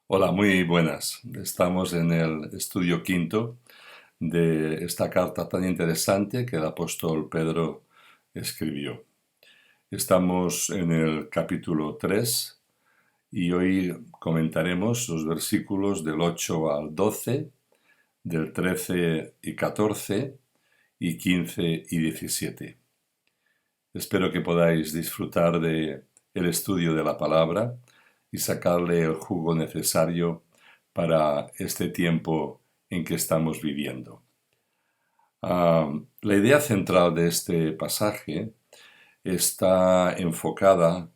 Hola, muy buenas. Estamos en el estudio quinto de esta carta tan interesante que el apóstol Pedro escribió. Estamos en el capítulo 3 y hoy comentaremos los versículos del 8 al 12, del 13 y 14 y 15 y 17. Espero que podáis disfrutar de el estudio de la palabra y sacarle el jugo necesario para este tiempo en que estamos viviendo. La idea central de este pasaje está enfocada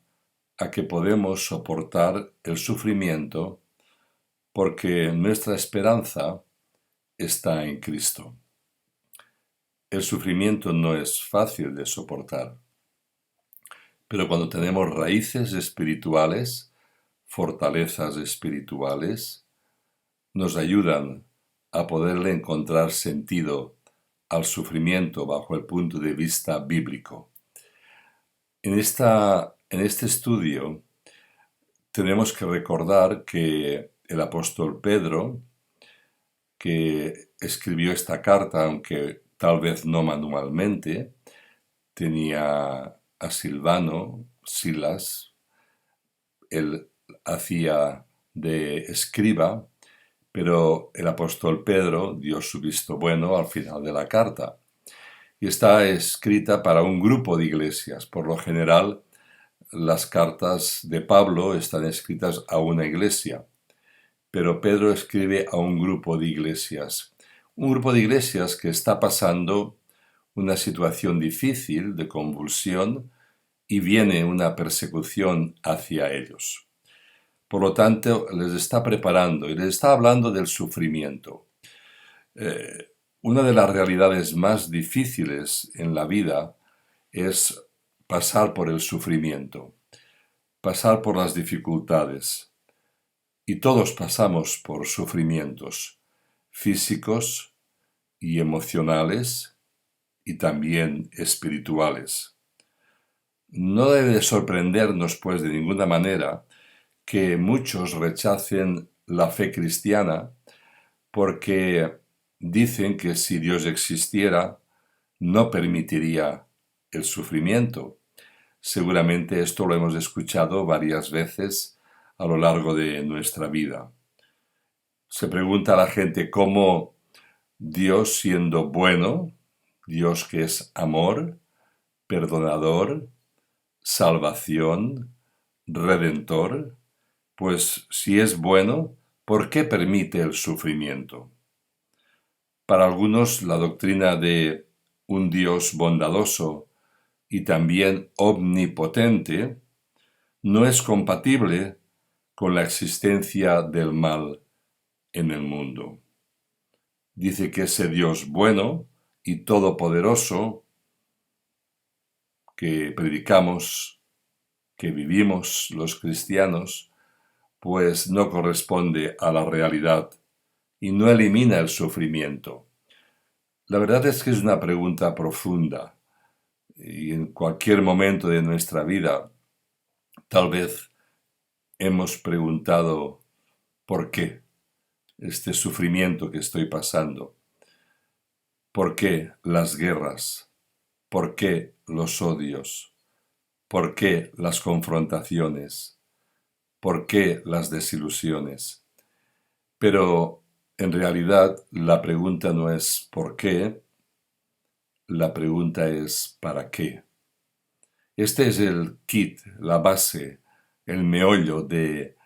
a que podemos soportar el sufrimiento porque nuestra esperanza está en Cristo. El sufrimiento no es fácil de soportar, pero cuando tenemos raíces espirituales, fortalezas espirituales, nos ayudan a poderle encontrar sentido al sufrimiento bajo el punto de vista bíblico. En este estudio tenemos que recordar que el apóstol Pedro, que escribió esta carta, aunque tal vez no manualmente, tenía a Silvano, Silas, él hacía de escriba, pero el apóstol Pedro dio su visto bueno al final de la carta. Y está escrita para un grupo de iglesias. Por lo general, las cartas de Pablo están escritas a una iglesia, pero Pedro escribe a un grupo de iglesias. Un grupo de iglesias que está pasando una situación difícil de convulsión y viene una persecución hacia ellos. Por lo tanto, les está preparando y les está hablando del sufrimiento. Una de las realidades más difíciles en la vida es pasar por el sufrimiento, pasar por las dificultades. Y todos pasamos por sufrimientos físicos y emocionales y también espirituales. No debe de sorprendernos, pues, de ninguna manera que muchos rechacen la fe cristiana porque dicen que si Dios existiera, no permitiría el sufrimiento. Seguramente esto lo hemos escuchado varias veces a lo largo de nuestra vida. Se pregunta a la gente cómo Dios, siendo bueno, Dios que es amor, perdonador, salvación, redentor, pues si es bueno, ¿por qué permite el sufrimiento? Para algunos, la doctrina de un Dios bondadoso y también omnipotente no es compatible con la existencia del mal en el mundo. Dice que ese Dios bueno y todopoderoso que predicamos, que vivimos los cristianos, pues no corresponde a la realidad y no elimina el sufrimiento. La verdad es que es una pregunta profunda y en cualquier momento de nuestra vida tal vez hemos preguntado ¿por qué este sufrimiento que estoy pasando? ¿Por qué las guerras? ¿Por qué los odios? ¿Por qué las confrontaciones? ¿Por qué las desilusiones? Pero en realidad la pregunta no es ¿por qué? La pregunta es ¿para qué? Este es el kit, la base, el meollo de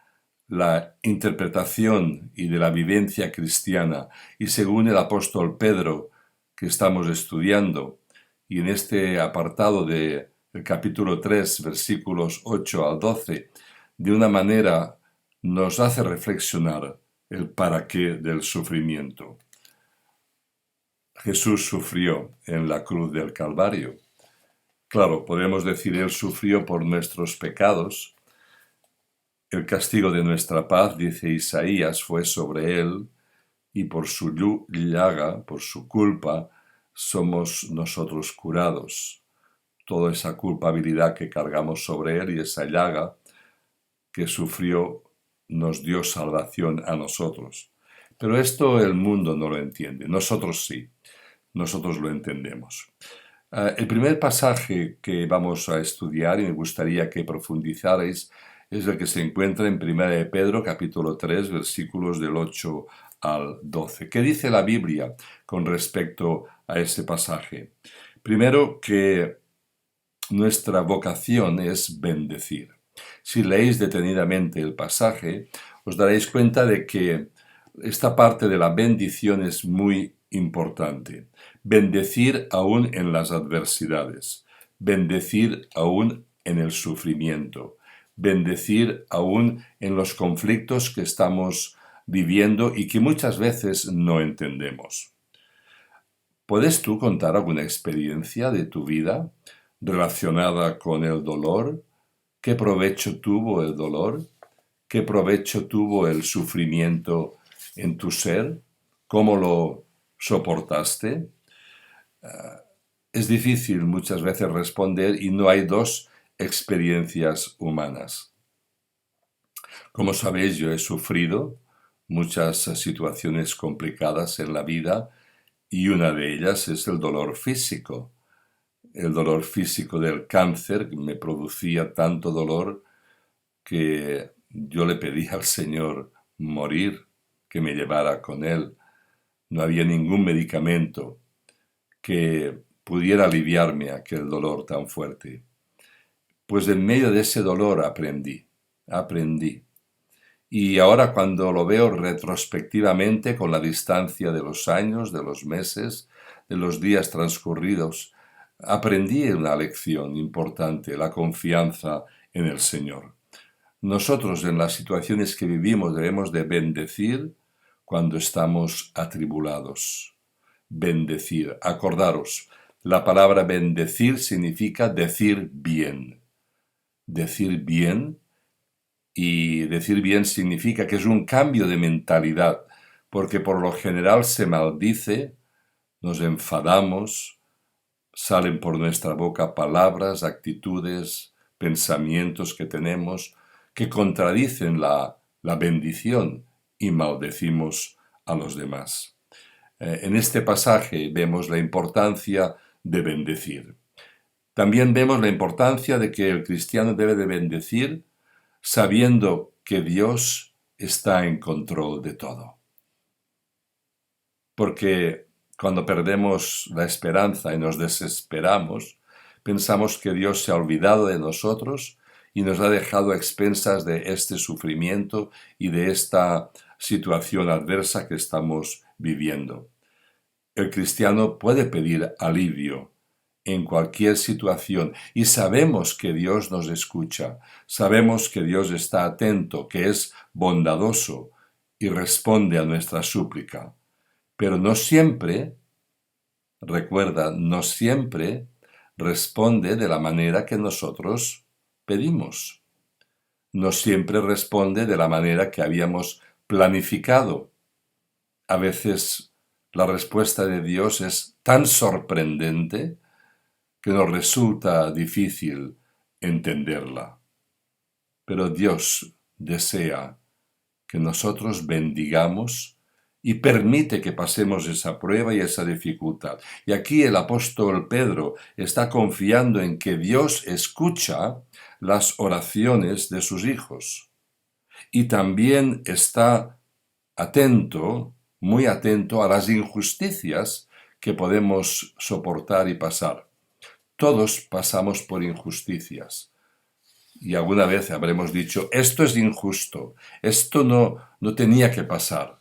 la interpretación y de la vivencia cristiana. Y según el apóstol Pedro, que estamos estudiando, y en este apartado del capítulo 3, versículos 8 al 12, de una manera nos hace reflexionar el para qué del sufrimiento. Jesús sufrió en la cruz del Calvario. Claro, podemos decir, Él sufrió por nuestros pecados. El castigo de nuestra paz, dice Isaías, fue sobre Él, y por su llaga, por su culpa, somos nosotros curados. Toda esa culpabilidad que cargamos sobre Él y esa llaga que sufrió nos dio salvación a nosotros. Pero esto el mundo no lo entiende, nosotros sí, nosotros lo entendemos. El primer pasaje que vamos a estudiar y me gustaría que profundizarais es el que se encuentra en 1 de Pedro capítulo 3 versículos del 8 al 12. ¿Qué dice la Biblia con respecto a ese pasaje? Primero, que nuestra vocación es bendecir. Si leéis detenidamente el pasaje, os daréis cuenta de que esta parte de la bendición es muy importante. Bendecir aún en las adversidades, bendecir aún en el sufrimiento, bendecir aún en los conflictos que estamos viviendo y que muchas veces no entendemos. ¿Puedes tú contar alguna experiencia de tu vida relacionada con el dolor? ¿Qué provecho tuvo el dolor? ¿Qué provecho tuvo el sufrimiento en tu ser? ¿Cómo lo soportaste? Es difícil muchas veces responder y no hay dos experiencias humanas. Como sabéis, yo he sufrido muchas situaciones complicadas en la vida y una de ellas es el dolor físico. El dolor físico del cáncer me producía tanto dolor que yo le pedí al Señor morir, que me llevara con Él. No había ningún medicamento que pudiera aliviarme aquel dolor tan fuerte. Pues en medio de ese dolor aprendí. Y ahora cuando lo veo retrospectivamente con la distancia de los años, de los meses, de los días transcurridos, aprendí una lección importante, la confianza en el Señor. Nosotros en las situaciones que vivimos debemos de bendecir cuando estamos atribulados. Bendecir. Acordaros, la palabra bendecir significa decir bien. Decir bien, y decir bien significa que es un cambio de mentalidad, porque por lo general se maldice, nos enfadamos, salen por nuestra boca palabras, actitudes, pensamientos que tenemos que contradicen la bendición y maldecimos a los demás. En este pasaje vemos la importancia de bendecir. También vemos la importancia de que el cristiano debe de bendecir sabiendo que Dios está en control de todo. Porque cuando perdemos la esperanza y nos desesperamos, pensamos que Dios se ha olvidado de nosotros y nos ha dejado a expensas de este sufrimiento y de esta situación adversa que estamos viviendo. El cristiano puede pedir alivio en cualquier situación y sabemos que Dios nos escucha, sabemos que Dios está atento, que es bondadoso y responde a nuestra súplica. Pero no siempre, recuerda, no siempre responde de la manera que nosotros pedimos. No siempre responde de la manera que habíamos planificado. A veces la respuesta de Dios es tan sorprendente que nos resulta difícil entenderla. Pero Dios desea que nosotros bendigamos y permite que pasemos esa prueba y esa dificultad. Y aquí el apóstol Pedro está confiando en que Dios escucha las oraciones de sus hijos y también está atento, muy atento a las injusticias que podemos soportar y pasar. Todos pasamos por injusticias. Y alguna vez habremos dicho, esto es injusto, esto no tenía que pasar.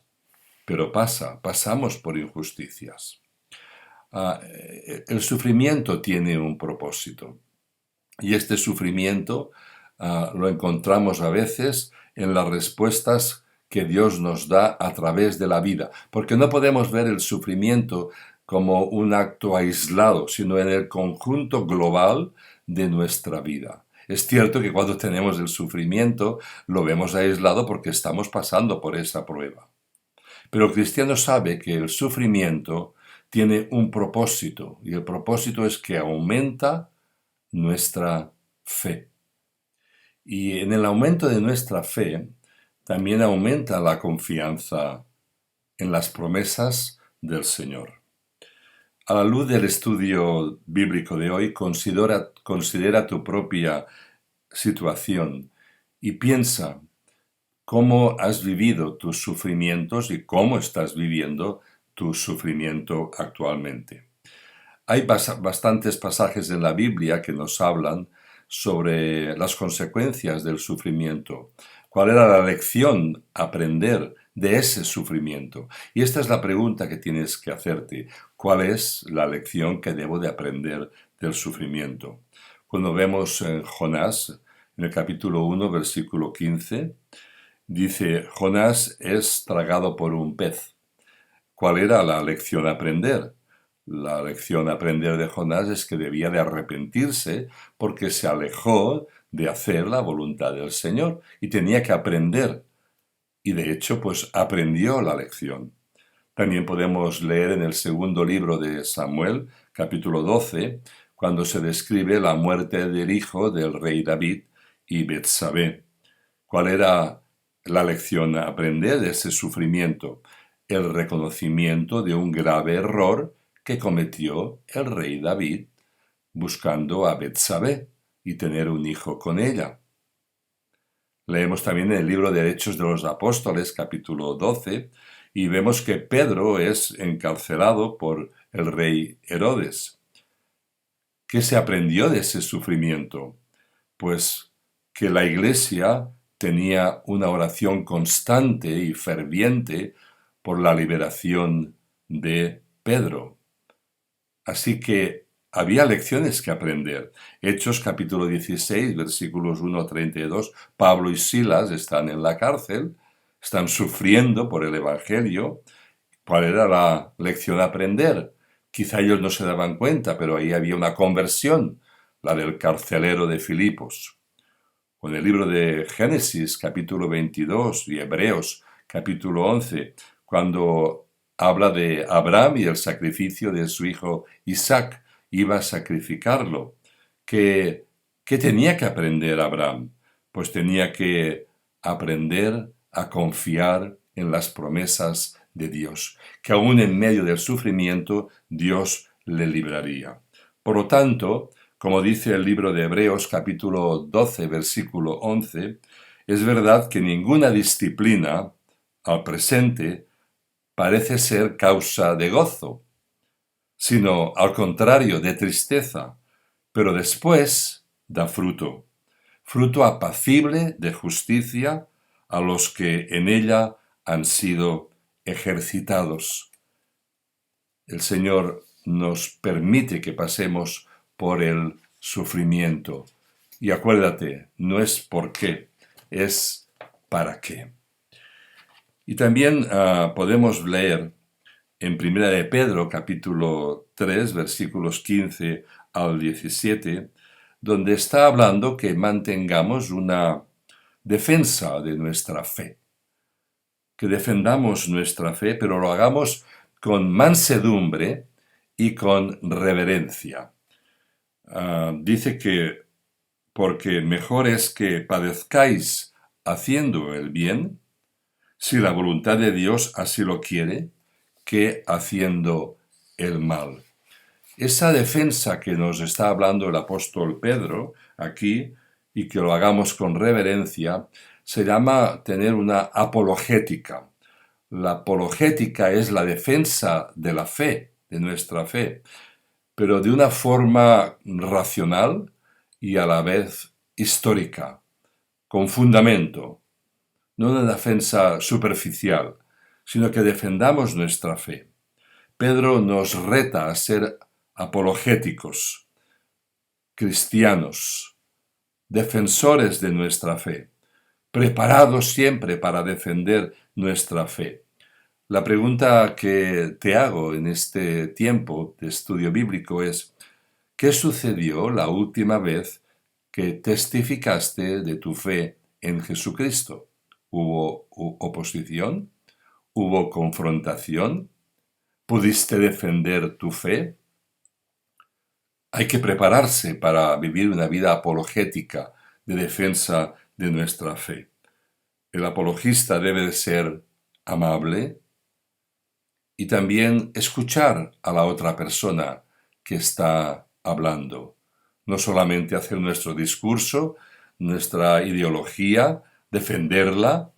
Pero pasamos por injusticias. El sufrimiento tiene un propósito. Y este sufrimiento lo encontramos a veces en las respuestas que Dios nos da a través de la vida. Porque no podemos ver el sufrimiento como un acto aislado, sino en el conjunto global de nuestra vida. Es cierto que cuando tenemos el sufrimiento lo vemos aislado porque estamos pasando por esa prueba. Pero el cristiano sabe que el sufrimiento tiene un propósito, y el propósito es que aumenta nuestra fe. Y en el aumento de nuestra fe también aumenta la confianza en las promesas del Señor. A la luz del estudio bíblico de hoy, considera tu propia situación y piensa cómo has vivido tus sufrimientos y cómo estás viviendo tu sufrimiento actualmente. Hay bastantes pasajes en la Biblia que nos hablan sobre las consecuencias del sufrimiento. ¿Cuál era la lección a aprender de ese sufrimiento? Y esta es la pregunta que tienes que hacerte. ¿Cuál es la lección que debo de aprender del sufrimiento? Cuando vemos en Jonás, en el capítulo 1, versículo 15, dice, Jonás es tragado por un pez. ¿Cuál era la lección a aprender? La lección a aprender de Jonás es que debía de arrepentirse porque se alejó de hacer la voluntad del Señor y tenía que aprender. Y de hecho, pues aprendió la lección. También podemos leer en el segundo libro de Samuel, capítulo 12, cuando se describe la muerte del hijo del rey David y Betsabé. ¿Cuál era la lección a aprender de ese sufrimiento? El reconocimiento de un grave error que cometió el rey David buscando a Betsabé y tener un hijo con ella. Leemos también en el libro de Hechos de los Apóstoles, capítulo 12, y vemos que Pedro es encarcelado por el rey Herodes. ¿Qué se aprendió de ese sufrimiento? Pues que la Iglesia tenía una oración constante y ferviente por la liberación de Pedro. Así que había lecciones que aprender. Hechos capítulo 16, versículos 1 a 32, Pablo y Silas están en la cárcel, están sufriendo por el Evangelio. ¿Cuál era la lección a aprender? Quizá ellos no se daban cuenta, pero ahí había una conversión, la del carcelero de Filipos. O en el libro de Génesis, capítulo 22, y Hebreos, capítulo 11, cuando habla de Abraham y el sacrificio de su hijo Isaac, iba a sacrificarlo. ¿Qué tenía que aprender Abraham? Pues tenía que aprender a confiar en las promesas de Dios, que aún en medio del sufrimiento Dios le libraría. Por lo tanto, como dice el libro de Hebreos capítulo 12, versículo 11, es verdad que ninguna disciplina al presente parece ser causa de gozo, sino al contrario de tristeza, pero después da fruto, fruto apacible de justicia a los que en ella han sido ejercitados. El Señor nos permite que pasemos por el sufrimiento. Y acuérdate, no es por qué, es para qué. Y también podemos leer en Primera de Pedro, capítulo 3, versículos 15 al 17, donde está hablando que mantengamos una defensa de nuestra fe. Que defendamos nuestra fe, pero lo hagamos con mansedumbre y con reverencia. Dice que porque mejor es que padezcáis haciendo el bien, si la voluntad de Dios así lo quiere, que haciendo el mal. Esa defensa que nos está hablando el apóstol Pedro aquí, y que lo hagamos con reverencia, se llama tener una apologética. La apologética es la defensa de la fe, de nuestra fe, pero de una forma racional y a la vez histórica, con fundamento, no una defensa superficial, sino que defendamos nuestra fe. Pedro nos reta a ser apologéticos, cristianos, defensores de nuestra fe, preparados siempre para defender nuestra fe. La pregunta que te hago en este tiempo de estudio bíblico es, ¿qué sucedió la última vez que testificaste de tu fe en Jesucristo? ¿Hubo oposición? ¿Hubo confrontación? ¿Pudiste defender tu fe? Hay que prepararse para vivir una vida apologética de defensa de nuestra fe. El apologista debe de ser amable y también escuchar a la otra persona que está hablando. No solamente hacer nuestro discurso, nuestra ideología, defenderla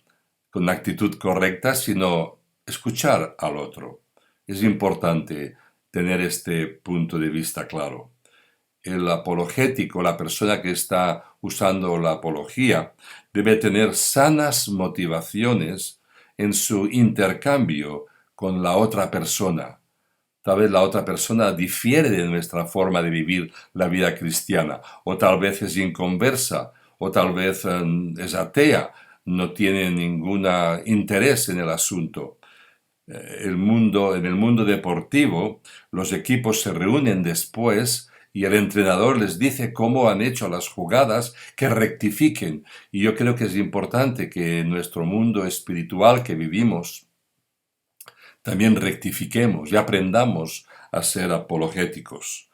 con una actitud correcta, sino escuchar al otro. Es importante tener este punto de vista claro. El apologético, la persona que está usando la apología, debe tener sanas motivaciones en su intercambio con la otra persona. Tal vez la otra persona difiere de nuestra forma de vivir la vida cristiana, o tal vez es inconversa, o tal vez es atea, no tiene ningún interés en el asunto. En el mundo deportivo, los equipos se reúnen después y el entrenador les dice cómo han hecho las jugadas, que rectifiquen. Y yo creo que es importante que en nuestro mundo espiritual que vivimos también rectifiquemos y aprendamos a ser apologéticos.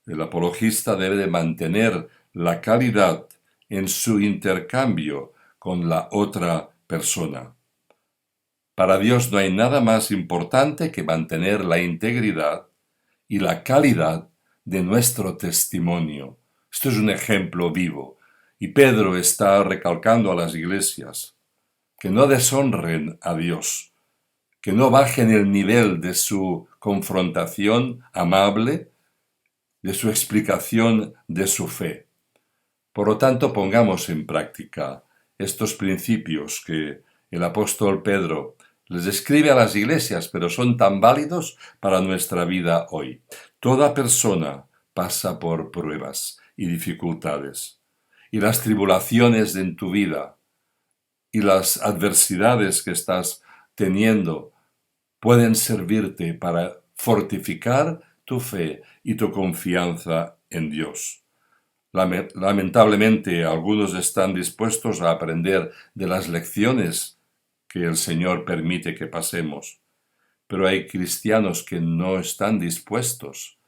El apologista debe de mantener la calidad en su intercambio con la otra persona. Para Dios no hay nada más importante que mantener la integridad y la calidad de nuestro testimonio. Esto es un ejemplo vivo. Y Pedro está recalcando a las iglesias que no deshonren a Dios, que no bajen el nivel de su confrontación amable, de su explicación de su fe. Por lo tanto, pongamos en práctica estos principios que el apóstol Pedro les escribe a las iglesias, pero son tan válidos para nuestra vida hoy. Toda persona pasa por pruebas y dificultades, y las tribulaciones en tu vida y las adversidades que estás teniendo pueden servirte para fortificar tu fe y tu confianza en Dios. Lamentablemente, algunos están dispuestos a aprender de las lecciones que el Señor permite que pasemos, pero hay cristianos que no están dispuestos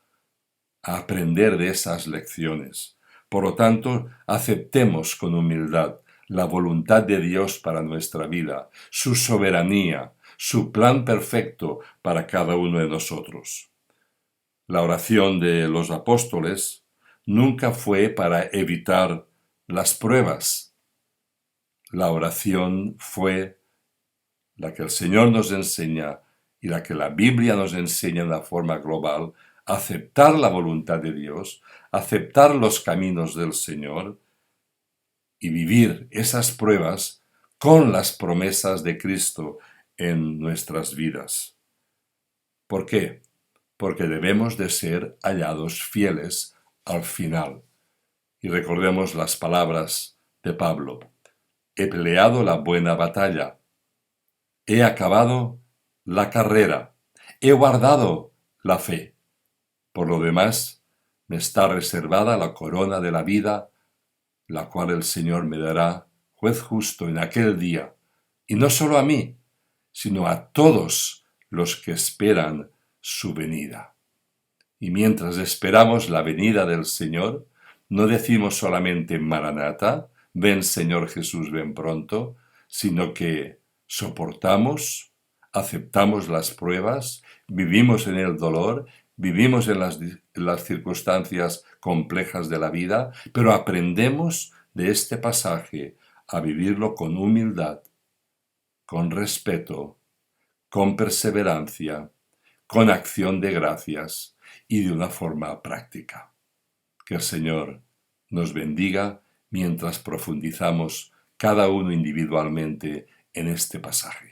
a aprender de esas lecciones. Por lo tanto, aceptemos con humildad la voluntad de Dios para nuestra vida, su soberanía, su plan perfecto para cada uno de nosotros. La oración de los apóstoles nunca fue para evitar las pruebas. La oración fue la que el Señor nos enseña y la que la Biblia nos enseña en la forma global, aceptar la voluntad de Dios, aceptar los caminos del Señor y vivir esas pruebas con las promesas de Cristo en nuestras vidas. ¿Por qué? Porque debemos de ser hallados fieles al final. Y recordemos las palabras de Pablo: he peleado la buena batalla, he acabado la carrera, he guardado la fe. Por lo demás, me está reservada la corona de la vida, la cual el Señor me dará, juez justo, en aquel día, y no solo a mí, sino a todos los que esperan su venida. Y mientras esperamos la venida del Señor, no decimos solamente Maranata, ven Señor Jesús, ven pronto, sino que soportamos, aceptamos las pruebas, vivimos en el dolor, vivimos en las circunstancias complejas de la vida, pero aprendemos de este pasaje a vivirlo con humildad, con respeto, con perseverancia, con acción de gracias y de una forma práctica. Que el Señor nos bendiga mientras profundizamos cada uno individualmente en este pasaje.